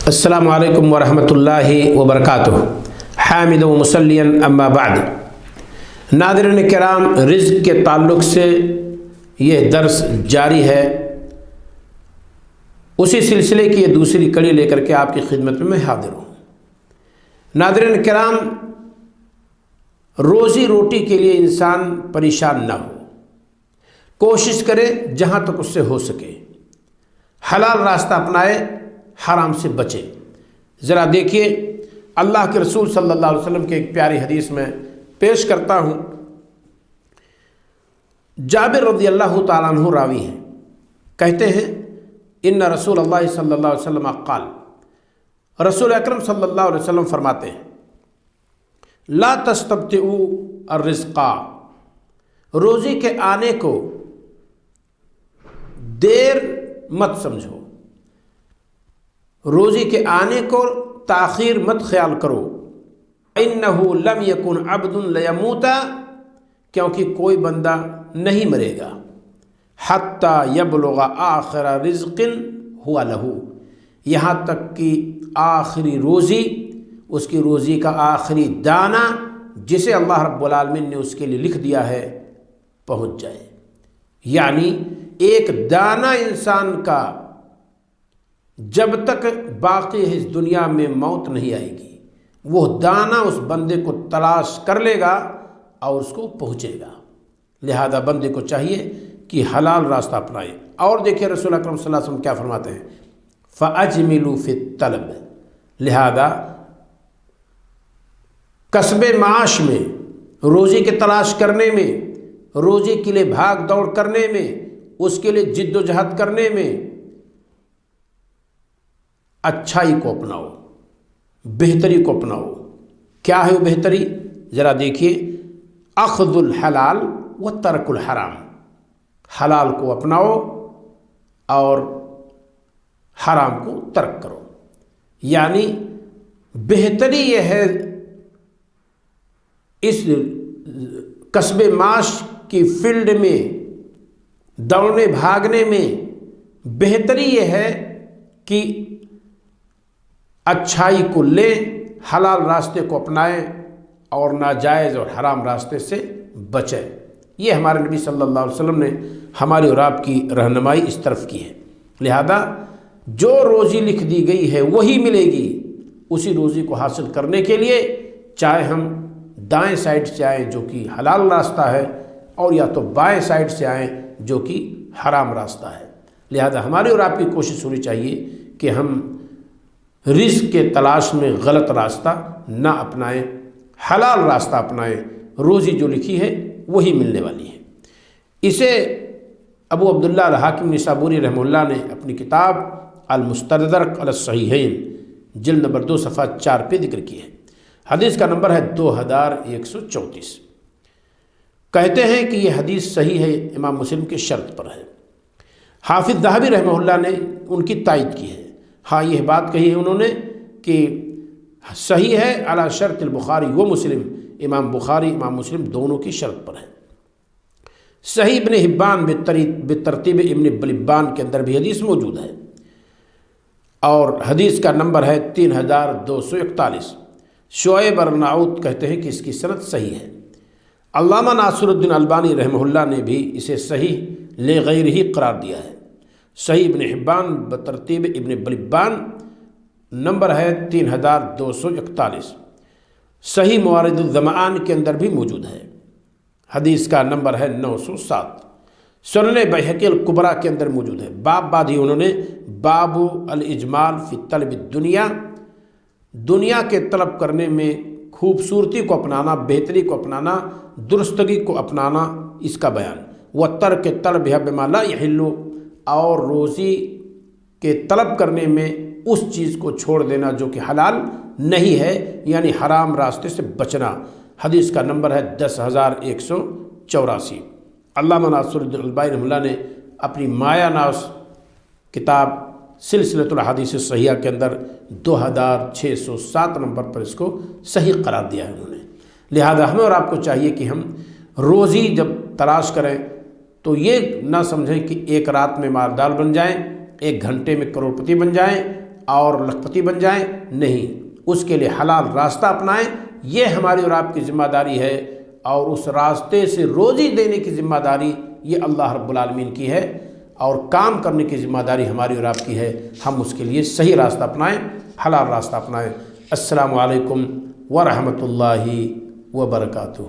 السلام علیکم ورحمۃ اللہ وبرکاتہ۔ حامد و مسلین اما بعد۔ ناظرین کرام، رزق کے تعلق سے یہ درس جاری ہے، اسی سلسلے کی یہ دوسری کڑی لے کر کے آپ کی خدمت میں حاضر ہوں۔ ناظرین کرام، روزی روٹی کے لیے انسان پریشان نہ ہو، کوشش کرے جہاں تک اس سے ہو سکے، حلال راستہ اپنائے، حرام سے بچے۔ ذرا دیکھیے، اللہ کے رسول صلی اللہ علیہ وسلم کے ایک پیاری حدیث میں پیش کرتا ہوں۔ جابر رضی اللہ تعالیٰ عنہ راوی ہیں، کہتے ہیں ان رسول اللہ صلی اللہ علیہ وسلم قال، رسول اکرم صلی اللہ علیہ وسلم فرماتے ہیں لا تستبطئوا الرزق، روزی کے آنے کو دیر مت سمجھو، روزی کے آنے کو تاخیر مت خیال کرو۔ انہ لم یکن عبد لیموت، کیونکہ کوئی بندہ نہیں مرے گا حتی یبلغ آخر رزق ہوا لہو، یہاں تک کہ آخری روزی، اس کی روزی کا آخری دانہ جسے اللہ رب العالمین نے اس کے لیے لکھ دیا ہے پہنچ جائے۔ یعنی ایک دانہ انسان کا جب تک باقی ہے اس دنیا میں موت نہیں آئے گی، وہ دانہ اس بندے کو تلاش کر لے گا اور اس کو پہنچے گا۔ لہذا بندے کو چاہیے کہ حلال راستہ اپنائے۔ اور دیکھیں رسول اکرم صلی اللہ علیہ وسلم کیا فرماتے ہیں، فَأَجْمِلُوا فِي الطَّلَبِ، لہذا کسب معاش میں، روزی کے تلاش کرنے میں، روزی کے لیے بھاگ دوڑ کرنے میں، اس کے لیے جد و جہد کرنے میں اچھائی کو اپناؤ، بہتری کو اپناؤ۔ کیا ہے وہ بہتری؟ ذرا دیکھیے، اخذ الحلال و ترک الحرام، حلال کو اپناؤ اور حرام کو ترک کرو۔ یعنی بہتری یہ ہے اس کسب معاش کی فیلڈ میں، دوڑنے بھاگنے میں بہتری یہ ہے کہ اچھائی کو لیں، حلال راستے کو اپنائیں اور ناجائز اور حرام راستے سے بچیں۔ یہ ہمارے نبی صلی اللہ علیہ وسلم نے ہماری اور آپ کی رہنمائی اس طرف کی ہے۔ لہذا جو روزی لکھ دی گئی ہے وہی ملے گی۔ اسی روزی کو حاصل کرنے کے لیے چاہے ہم دائیں سائڈ سے آئیں جو کہ حلال راستہ ہے، اور یا تو بائیں سائڈ سے آئیں جو کہ حرام راستہ ہے۔ لہذا ہماری اور آپ کی کوشش ہونی چاہیے کہ ہم رزق کے تلاش میں غلط راستہ نہ اپنائیں، حلال راستہ اپنائیں۔ روزی جو لکھی ہے وہی ملنے والی ہے۔ اسے ابو عبداللہ الحاکم نسابوری رحمہ اللہ نے اپنی کتاب المستدرک علی الصحیحین جلد نمبر 2 صفحہ 4 پہ ذکر کی ہے۔ حدیث کا نمبر ہے 2134۔ کہتے ہیں کہ یہ حدیث صحیح ہے، امام مسلم کی شرط پر ہے۔ حافظ ذہبی رحمہ اللہ نے ان کی تائید کی ہے۔ ہاں، یہ بات کہی ہے انہوں نے کہ صحیح ہے علی شرط البخاری و مسلم، امام بخاری امام مسلم دونوں کی شرط پر ہے۔ صحیح ابن حبان بترتیب ابن بلبان کے اندر بھی حدیث موجود ہے، اور حدیث کا نمبر ہے 3241۔ شعیب ارناؤت کہتے ہیں کہ اس کی سند صحیح ہے۔ علامہ ناصر الدین البانی رحمہ اللہ نے بھی اسے صحیح لغیر ہی قرار دیا ہے۔ صحیح ابن حبان بترتیب ابن بلبان نمبر ہے 3241۔ صحیح موارد الظمآن کے اندر بھی موجود ہے، حدیث کا نمبر ہے 907۔ سنن بیہقی الکبریٰ کے اندر موجود ہے۔ باب باندھی انہوں نے باب الاجمال فی طلب الدنیا، دنیا کے طلب کرنے میں خوبصورتی کو اپنانا، بہتری کو اپنانا، درستگی کو اپنانا، اس کا بیان۔ وترک طلبها بما لا یحل، اور روزی کے طلب کرنے میں اس چیز کو چھوڑ دینا جو کہ حلال نہیں ہے، یعنی حرام راستے سے بچنا۔ حدیث کا نمبر ہے 10184۔ علامہ ناصر الدین البانی رحمہ اللہ نے اپنی مایہ ناز کتاب سلسلۃ الحدیث الصحیحہ کے اندر 2607 نمبر پر اس کو صحیح قرار دیا ہے انہوں نے۔ لہذا ہمیں اور آپ کو چاہیے کہ ہم روزی جب تلاش کریں تو یہ نہ سمجھیں کہ ایک رات میں مالدار بن جائیں، ایک گھنٹے میں کروڑپتی بن جائیں اور لکھپتی بن جائیں، نہیں، اس کے لیے حلال راستہ اپنائیں، یہ ہماری اور آپ کی ذمہ داری ہے، اور اس راستے سے روزی دینے کی ذمہ داری یہ اللہ رب العالمین کی ہے، اور کام کرنے کی ذمہ داری ہماری اور آپ کی ہے۔ ہم اس کے لیے صحیح راستہ اپنائیں، حلال راستہ اپنائیں۔ السلام علیکم ورحمۃ اللہ وبرکاتہ۔